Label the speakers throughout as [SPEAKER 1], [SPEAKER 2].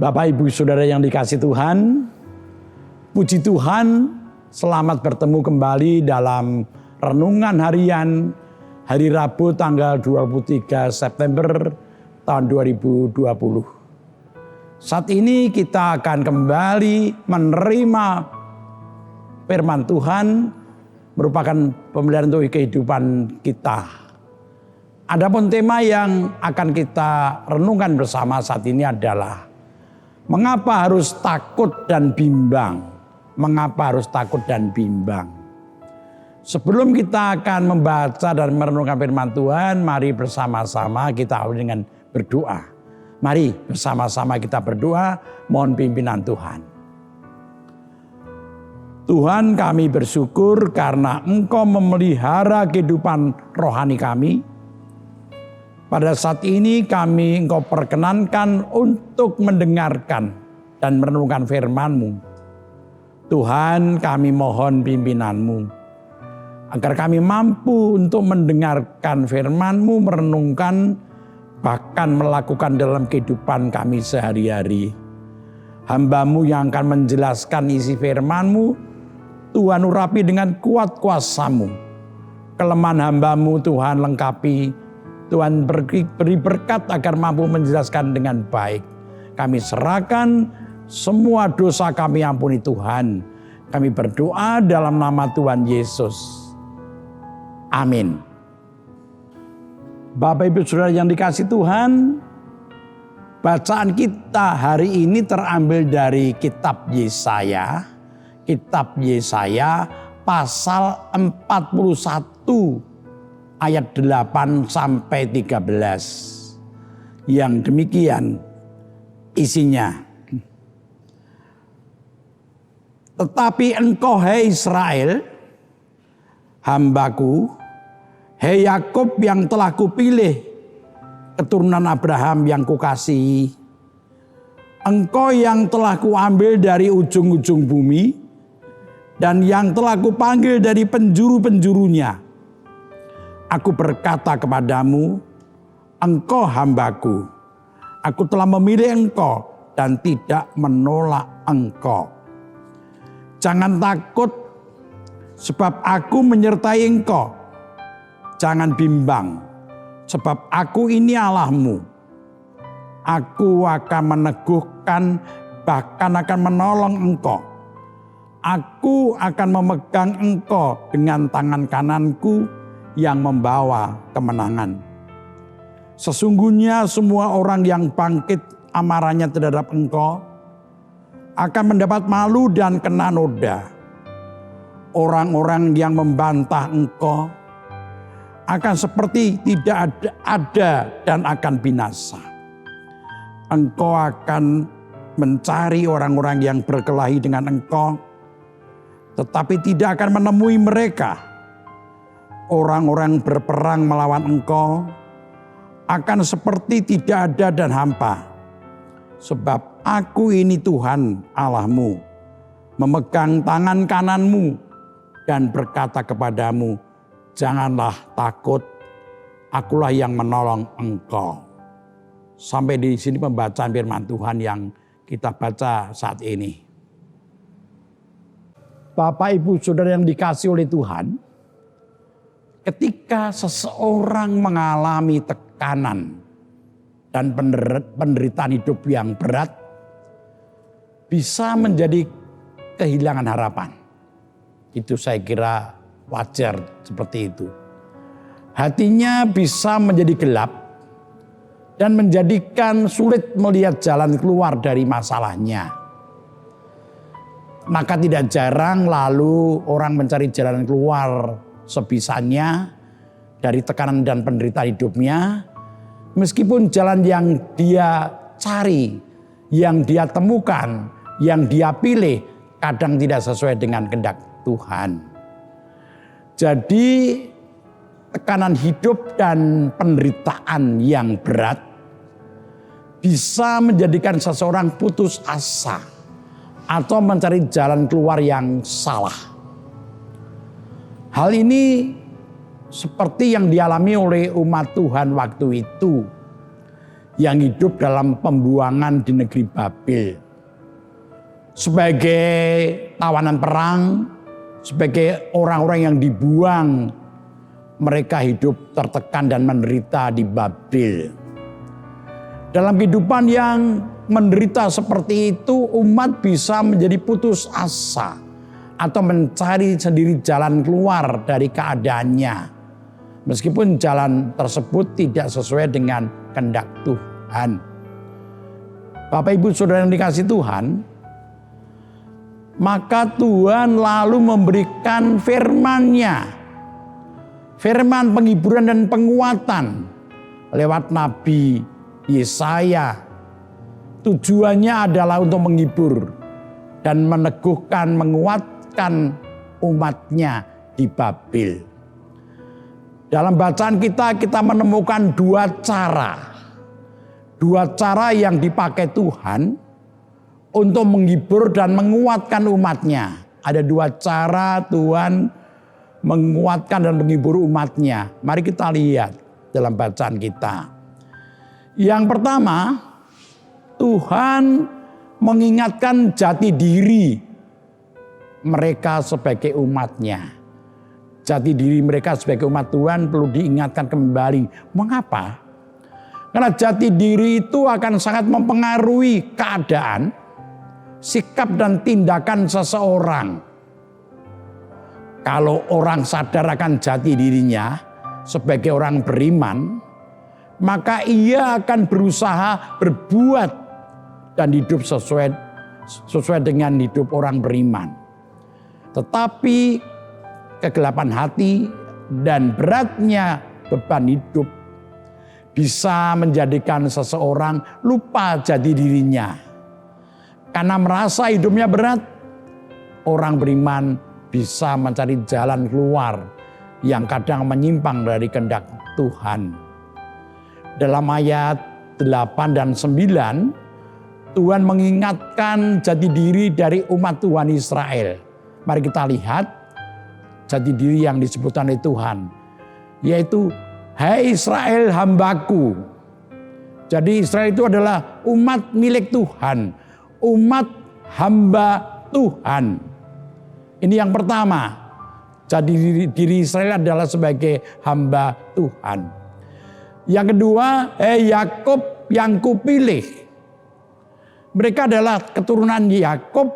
[SPEAKER 1] Bapak Ibu Saudara yang dikasihi Tuhan, puji Tuhan, selamat bertemu kembali dalam renungan harian hari Rabu tanggal 23 September tahun 2020. Saat ini kita akan kembali menerima firman Tuhan, merupakan pemeliharaan untuk kehidupan kita. Adapun tema yang akan kita renungkan bersama saat ini adalah mengapa harus takut dan bimbang? Mengapa harus takut dan bimbang? Sebelum kita akan membaca dan merenungkan firman Tuhan, mari bersama-sama kita awali dengan berdoa. Mari bersama-sama kita berdoa, mohon pimpinan Tuhan. Tuhan, kami bersyukur karena Engkau memelihara kehidupan rohani kami. Pada saat ini kami Engkau perkenankan untuk mendengarkan dan merenungkan firman-Mu. Tuhan, kami mohon pimpinan-Mu agar kami mampu untuk mendengarkan firman-Mu, merenungkan, bahkan melakukan dalam kehidupan kami sehari-hari. Hamba-Mu yang akan menjelaskan isi firman-Mu, Tuhan urapi dengan kuat kuasa-Mu. Kelemahan hamba-Mu Tuhan lengkapi. Tuhan beri berkat agar mampu menjelaskan dengan baik. Kami serahkan semua dosa kami, ampuni Tuhan. Kami berdoa dalam nama Tuhan Yesus. Amin. Bapak Ibu Saudara yang dikasihi Tuhan, bacaan kita hari ini terambil dari kitab Yesaya. Kitab Yesaya pasal 41 ayat 8 sampai 13. Yang demikian isinya. Tetapi engkau hai Israel, hambaku, hai Yakub yang telah kupilih, keturunan Abraham yang kukasihi. Engkau yang telah kuambil dari ujung-ujung bumi, dan yang telah kupanggil dari penjuru-penjurunya. Aku berkata kepadamu, engkau hambaku. Aku telah memilih engkau dan tidak menolak engkau. Jangan takut, sebab aku menyertai engkau. Jangan bimbang, sebab aku ini Allahmu. Aku akan meneguhkan, bahkan akan menolong engkau. Aku akan memegang engkau dengan tangan kananku yang membawa kemenangan. Sesungguhnya semua orang yang bangkit amarahnya terhadap engkau akan mendapat malu dan kena noda. Orang-orang yang membantah engkau akan seperti tidak ada dan akan binasa. Engkau akan mencari orang-orang yang berkelahi dengan engkau, tetapi tidak akan menemui mereka. Orang-orang berperang melawan engkau akan seperti tidak ada dan hampa. Sebab aku ini Tuhan Allahmu, memegang tangan kananmu dan berkata kepadamu, janganlah takut, akulah yang menolong engkau. Sampai di sini pembacaan firman Tuhan yang kita baca saat ini. Bapak Ibu Saudara yang dikasihi oleh Tuhan, ketika seseorang mengalami tekanan dan penderitaan hidup yang berat, bisa menjadi kehilangan harapan. Itu saya kira wajar seperti itu. Hatinya bisa menjadi gelap dan menjadikan sulit melihat jalan keluar dari masalahnya. Maka tidak jarang lalu orang mencari jalan keluar sebisanya dari tekanan dan penderitaan hidupnya, meskipun jalan yang dia cari, yang dia temukan, yang dia pilih kadang tidak sesuai dengan kehendak Tuhan. Jadi tekanan hidup dan penderitaan yang berat bisa menjadikan seseorang putus asa atau mencari jalan keluar yang salah. Hal ini seperti yang dialami oleh umat Tuhan waktu itu, yang hidup dalam pembuangan di negeri Babel. Sebagai tawanan perang, sebagai orang-orang yang dibuang, mereka hidup tertekan dan menderita di Babel. Dalam kehidupan yang menderita seperti itu, umat bisa menjadi putus asa atau mencari sendiri jalan keluar dari keadaannya. Meskipun jalan tersebut tidak sesuai dengan kehendak Tuhan. Bapak Ibu Saudara yang dikasihi Tuhan, maka Tuhan lalu memberikan firman-Nya, firman penghiburan dan penguatan lewat Nabi Yesaya. Tujuannya adalah untuk menghibur dan meneguhkan, menguatkan umatnya di Babel. Dalam bacaan kita menemukan dua cara yang dipakai Tuhan untuk menghibur dan menguatkan umatnya. Ada dua cara Tuhan menguatkan dan menghibur umatnya. Mari kita lihat dalam bacaan kita. Yang pertama, Tuhan mengingatkan jati diri mereka sebagai umatnya. Jati diri mereka sebagai umat Tuhan perlu diingatkan kembali. Mengapa? Karena jati diri itu akan sangat mempengaruhi keadaan, sikap dan tindakan seseorang. Kalau orang sadar akan jati dirinya sebagai orang beriman, maka ia akan berusaha berbuat dan hidup sesuai dengan hidup orang beriman. Tetapi kegelapan hati dan beratnya beban hidup bisa menjadikan seseorang lupa jati dirinya. Karena merasa hidupnya berat, orang beriman bisa mencari jalan keluar yang kadang menyimpang dari kehendak Tuhan. Dalam ayat 8 dan 9, Tuhan mengingatkan jati diri dari umat Tuhan Israel. Mari kita lihat jati diri yang disebutkan oleh Tuhan, yaitu hai Israel hambaku. Jadi Israel itu adalah umat milik Tuhan, umat hamba Tuhan. Ini yang pertama, jati diri Israel adalah sebagai hamba Tuhan. Yang kedua, hai Yakub yang kupilih. Mereka adalah keturunan Yakub,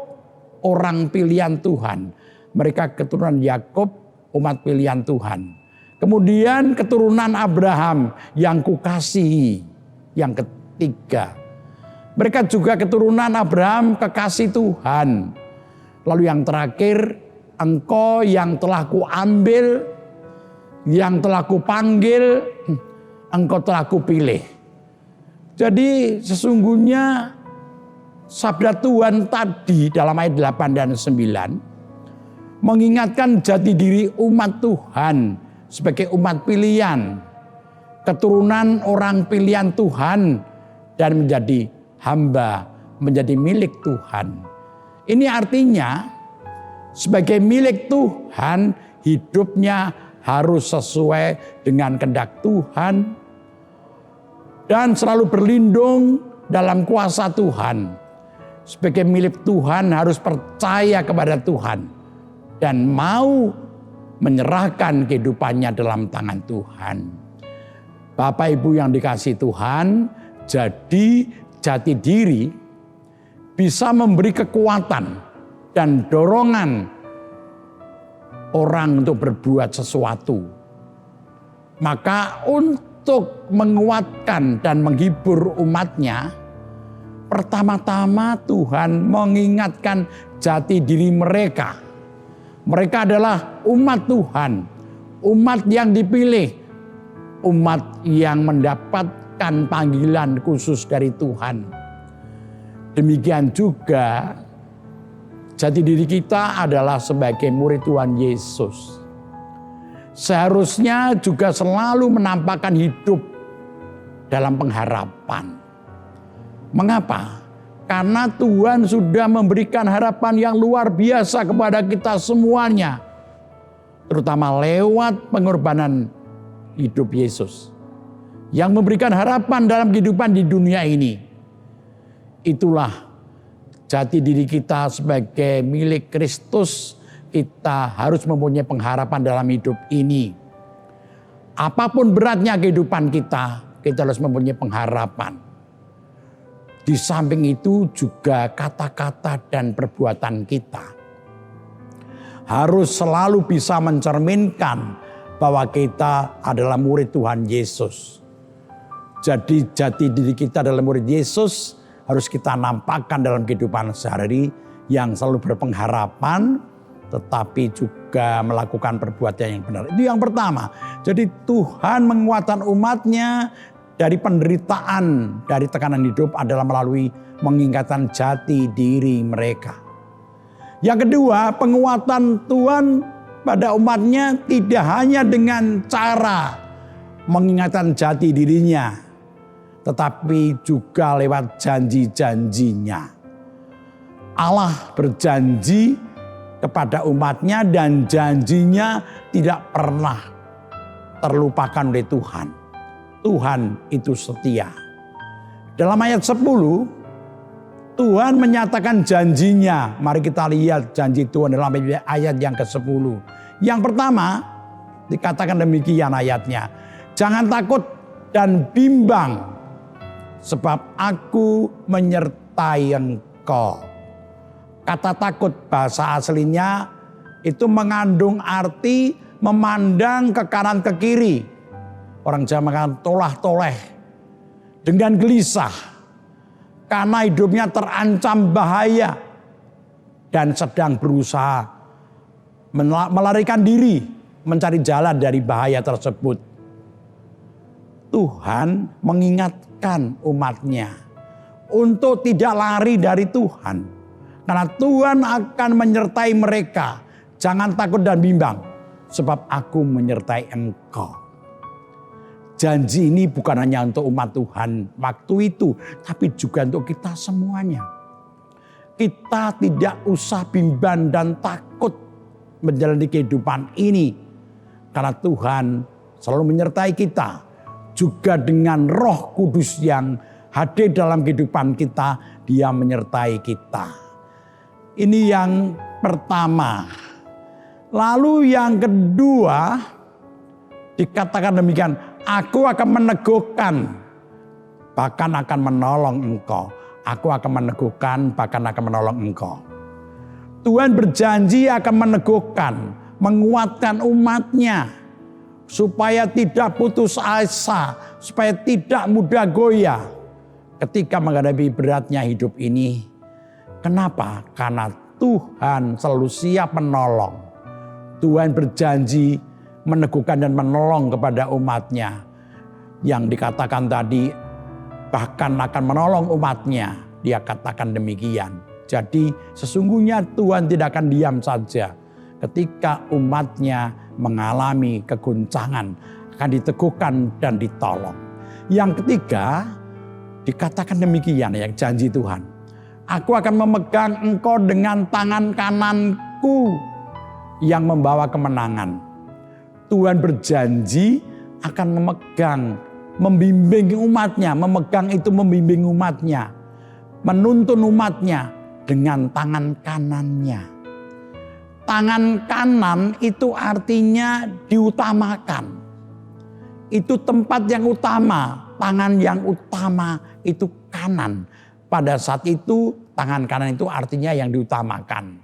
[SPEAKER 1] orang pilihan Tuhan. Mereka keturunan Yakub, umat pilihan Tuhan. Kemudian keturunan Abraham yang kukasihi. Yang ketiga, mereka juga keturunan Abraham kekasih Tuhan. Lalu yang terakhir, engkau yang telah kuambil, yang telah kupanggil, engkau telah kupilih. Jadi sesungguhnya sabda Tuhan tadi dalam ayat 8 dan 9 mengingatkan jati diri umat Tuhan sebagai umat pilihan, keturunan orang pilihan Tuhan dan menjadi hamba, menjadi milik Tuhan. Ini artinya sebagai milik Tuhan hidupnya harus sesuai dengan kehendak Tuhan dan selalu berlindung dalam kuasa Tuhan. Sebagai milik Tuhan harus percaya kepada Tuhan dan mau menyerahkan kehidupannya dalam tangan Tuhan. Bapak Ibu yang dikasihi Tuhan, jadi jati diri bisa memberi kekuatan dan dorongan orang untuk berbuat sesuatu. Maka untuk menguatkan dan menghibur umatnya, pertama-tama Tuhan mengingatkan jati diri mereka. Mereka adalah umat Tuhan, umat yang dipilih, umat yang mendapatkan panggilan khusus dari Tuhan. Demikian juga jati diri kita adalah sebagai murid Tuhan Yesus. Seharusnya juga selalu menampakkan hidup dalam pengharapan. Mengapa? Karena Tuhan sudah memberikan harapan yang luar biasa kepada kita semuanya. Terutama lewat pengorbanan hidup Yesus. yang memberikan harapan dalam kehidupan di dunia ini. Itulah jati diri kita sebagai milik Kristus. Kita harus mempunyai pengharapan dalam hidup ini. Apapun beratnya kehidupan kita harus mempunyai pengharapan. Di samping itu juga kata-kata dan perbuatan kita harus selalu bisa mencerminkan bahwa kita adalah murid Tuhan Yesus. Jadi jati diri kita adalah murid Yesus harus kita nampakkan dalam kehidupan sehari-hari yang selalu berpengharapan, tetapi juga melakukan perbuatan yang benar. Itu yang pertama. Jadi Tuhan menguatkan umatnya dari penderitaan, dari tekanan hidup adalah melalui mengingatkan jati diri mereka. Yang kedua, penguatan Tuhan pada umatnya tidak hanya dengan cara mengingatkan jati dirinya, tetapi juga lewat janji-janjinya. Allah berjanji kepada umatnya dan janjinya tidak pernah terlupakan oleh Tuhan. Tuhan itu setia. Dalam ayat 10, Tuhan menyatakan janjinya. Mari kita lihat janji Tuhan dalam ayat yang ke-10. Yang pertama, dikatakan demikian ayatnya. Jangan takut dan bimbang, sebab aku menyertai engkau. Kata takut bahasa aslinya itu mengandung arti memandang ke kanan ke kiri. Orang Jawa mengatakan tolah-toleh dengan gelisah karena hidupnya terancam bahaya dan sedang berusaha melarikan diri mencari jalan dari bahaya tersebut. Tuhan mengingatkan umatnya untuk tidak lari dari Tuhan. Karena Tuhan akan menyertai mereka. Jangan takut dan bimbang, sebab aku menyertai engkau. Janji ini bukan hanya untuk umat Tuhan waktu itu, tapi juga untuk kita semuanya. Kita tidak usah bimbang dan takut menjalani kehidupan ini. Karena Tuhan selalu menyertai kita. Juga dengan Roh Kudus yang hadir dalam kehidupan kita, Dia menyertai kita. Ini yang pertama. Lalu yang kedua dikatakan demikian, aku akan meneguhkan bahkan akan menolong engkau. Aku akan meneguhkan bahkan akan menolong engkau. Tuhan berjanji akan meneguhkan, menguatkan umatnya supaya tidak putus asa, supaya tidak mudah goyah ketika menghadapi beratnya hidup ini. Kenapa? Karena Tuhan selalu siap menolong. Tuhan berjanji meneguhkan dan menolong kepada umatnya. Yang dikatakan tadi bahkan akan menolong umatnya. Dia katakan demikian. Jadi sesungguhnya Tuhan tidak akan diam saja. Ketika umatnya mengalami keguncangan, akan diteguhkan dan ditolong. Yang ketiga dikatakan demikian ya janji Tuhan. Aku akan memegang engkau dengan tangan kananku yang membawa kemenangan. Tuhan berjanji akan memegang, membimbing umatnya. Memegang itu membimbing umatnya. Menuntun umatnya dengan tangan kanannya. Tangan kanan itu artinya diutamakan. Itu tempat yang utama. Tangan yang utama itu kanan. Pada saat itu tangan kanan itu artinya yang diutamakan.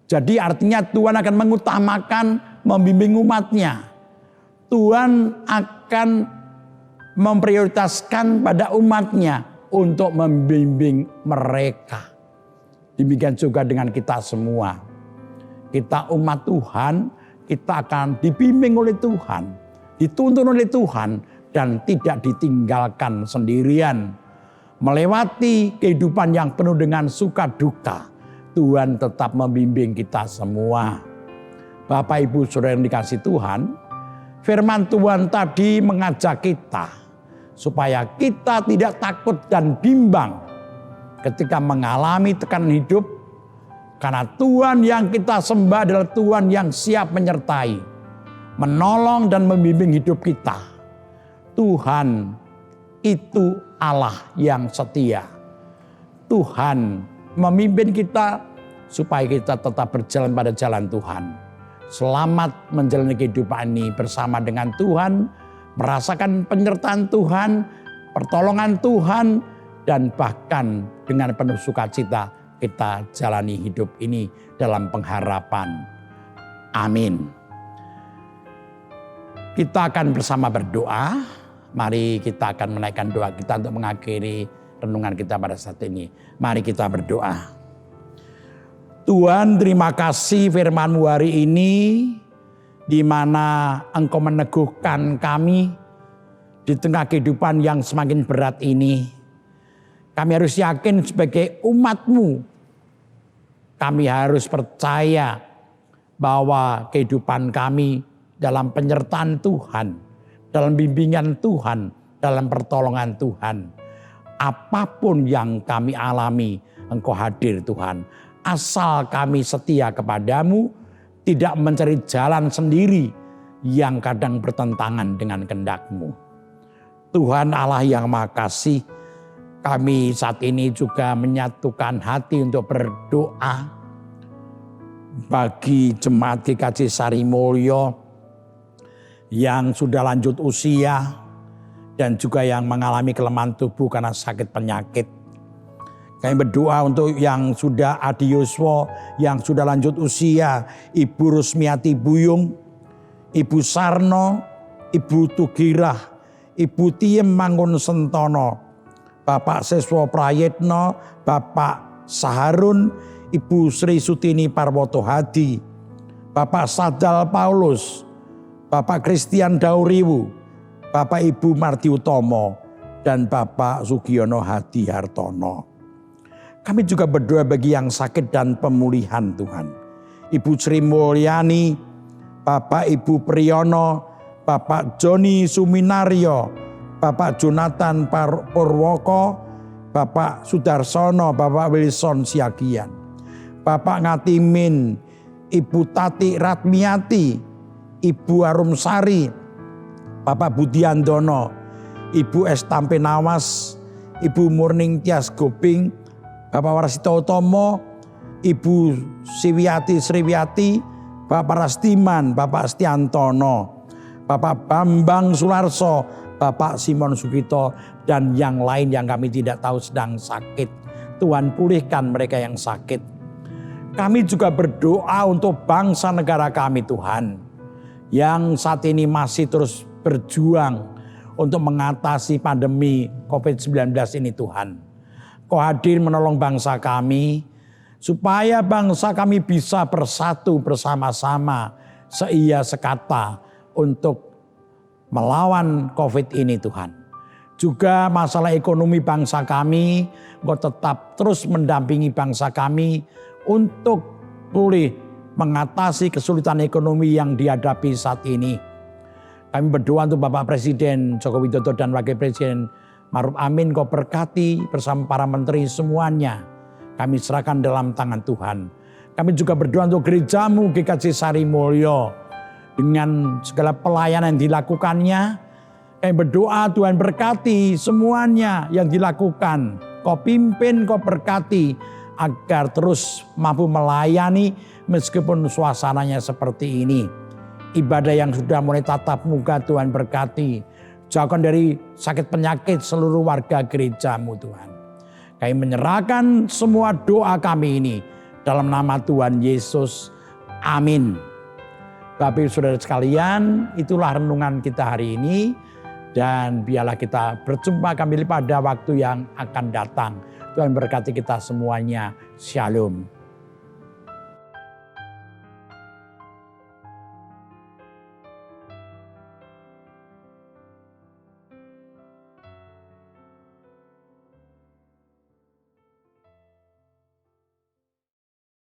[SPEAKER 1] Jadi artinya Tuhan akan mengutamakan membimbing umatnya. Tuhan akan memprioritaskan pada umatnya untuk membimbing mereka. Demikian juga dengan kita semua. Kita umat Tuhan, kita akan dibimbing oleh Tuhan, dituntun oleh Tuhan dan tidak ditinggalkan sendirian. Melewati kehidupan yang penuh dengan suka duka, Tuhan tetap membimbing kita semua. Bapak Ibu Saudara yang dikasihi Tuhan, firman Tuhan tadi mengajak kita supaya kita tidak takut dan bimbang ketika mengalami tekanan hidup, karena Tuhan yang kita sembah adalah Tuhan yang siap menyertai, menolong dan membimbing hidup kita. Tuhan itu Allah yang setia. Tuhan memimpin kita supaya kita tetap berjalan pada jalan Tuhan. Selamat menjalani kehidupan ini bersama dengan Tuhan, merasakan penyertaan Tuhan, pertolongan Tuhan, dan bahkan dengan penuh sukacita kita jalani hidup ini dalam pengharapan. Amin. Kita akan bersama berdoa. Mari kita akan menaikkan doa kita untuk mengakhiri renungan kita pada saat ini. Mari kita berdoa. Tuhan, terima kasih firman-Mu hari ini, di mana Engkau meneguhkan kami di tengah kehidupan yang semakin berat ini. Kami harus yakin sebagai umat-Mu, kami harus percaya bahwa kehidupan kami dalam penyertaan Tuhan, dalam bimbingan Tuhan, dalam pertolongan Tuhan. Apapun yang kami alami, Engkau hadir Tuhan. Asal kami setia kepadamu, tidak mencari jalan sendiri yang kadang bertentangan dengan kehendak-Mu. Tuhan Allah yang Maha Kasih, kami saat ini juga menyatukan hati untuk berdoa bagi jemaat GKJ Sarimulyo yang sudah lanjut usia dan juga yang mengalami kelemahan tubuh karena sakit penyakit. Kami berdoa untuk yang sudah adioswo, yang sudah lanjut usia, Ibu Rusmiati Buyung, Ibu Sarno, Ibu Tugirah, Ibu Tiem Mangun Sentono, Bapak Seswo Prayetno, Bapak Saharun, Ibu Sri Sutini Parwoto Hadi, Bapak Sadal Paulus, Bapak Christian Dauriwu, Bapak Ibu Marti Utomo, dan Bapak Sugiono Hadi Hartono. Kami juga berdoa bagi yang sakit dan pemulihan Tuhan. Ibu Sri Mulyani, Bapak Ibu Priyono, Bapak Joni Suminario, Bapak Jonathan Purwoko, Bapak Sudarsono, Bapak Wilson Siagian, Bapak Ngatimin, Ibu Tati Ratmiati, Ibu Arumsari, Bapak Budiandono, Ibu Estampe Nawas, Ibu Murning Tias Goping, Bapak Warsito Utomo, Ibu Siwiati Sriwiati, Bapak Rastiman, Bapak Stiantono, Bapak Bambang Sularso, Bapak Simon Sugito, dan yang lain yang kami tidak tahu sedang sakit. Tuhan, pulihkan mereka yang sakit. Kami juga berdoa untuk bangsa negara kami Tuhan, yang saat ini masih terus berjuang untuk mengatasi pandemi COVID-19 ini Tuhan. Kau hadir menolong bangsa kami, supaya bangsa kami bisa bersatu bersama-sama, seia sekata untuk melawan COVID ini Tuhan. Juga masalah ekonomi bangsa kami, Kau tetap terus mendampingi bangsa kami untuk pulih mengatasi kesulitan ekonomi yang dihadapi saat ini. Kami berdoa untuk Bapak Presiden Joko Widodo dan Wakil Presiden Maruf Amin, Kau berkati bersama para menteri semuanya. Kami serahkan dalam tangan Tuhan. Kami juga berdoa untuk gerejamu GKJ Sarimulyo dengan segala pelayanan yang dilakukannya. Kami berdoa Tuhan berkati semuanya yang dilakukan. Kau pimpin, Kau berkati agar terus mampu melayani meskipun suasananya seperti ini. Ibadah yang sudah mulai tatap muka Tuhan berkati. Jauhkan dari sakit penyakit seluruh warga gerejamu Tuhan. Kami menyerahkan semua doa kami ini dalam nama Tuhan Yesus. Amin. Bapak Ibu Saudara sekalian, itulah renungan kita hari ini. Dan biarlah kita berjumpa kembali pada waktu yang akan datang. Tuhan berkati kita semuanya. Shalom.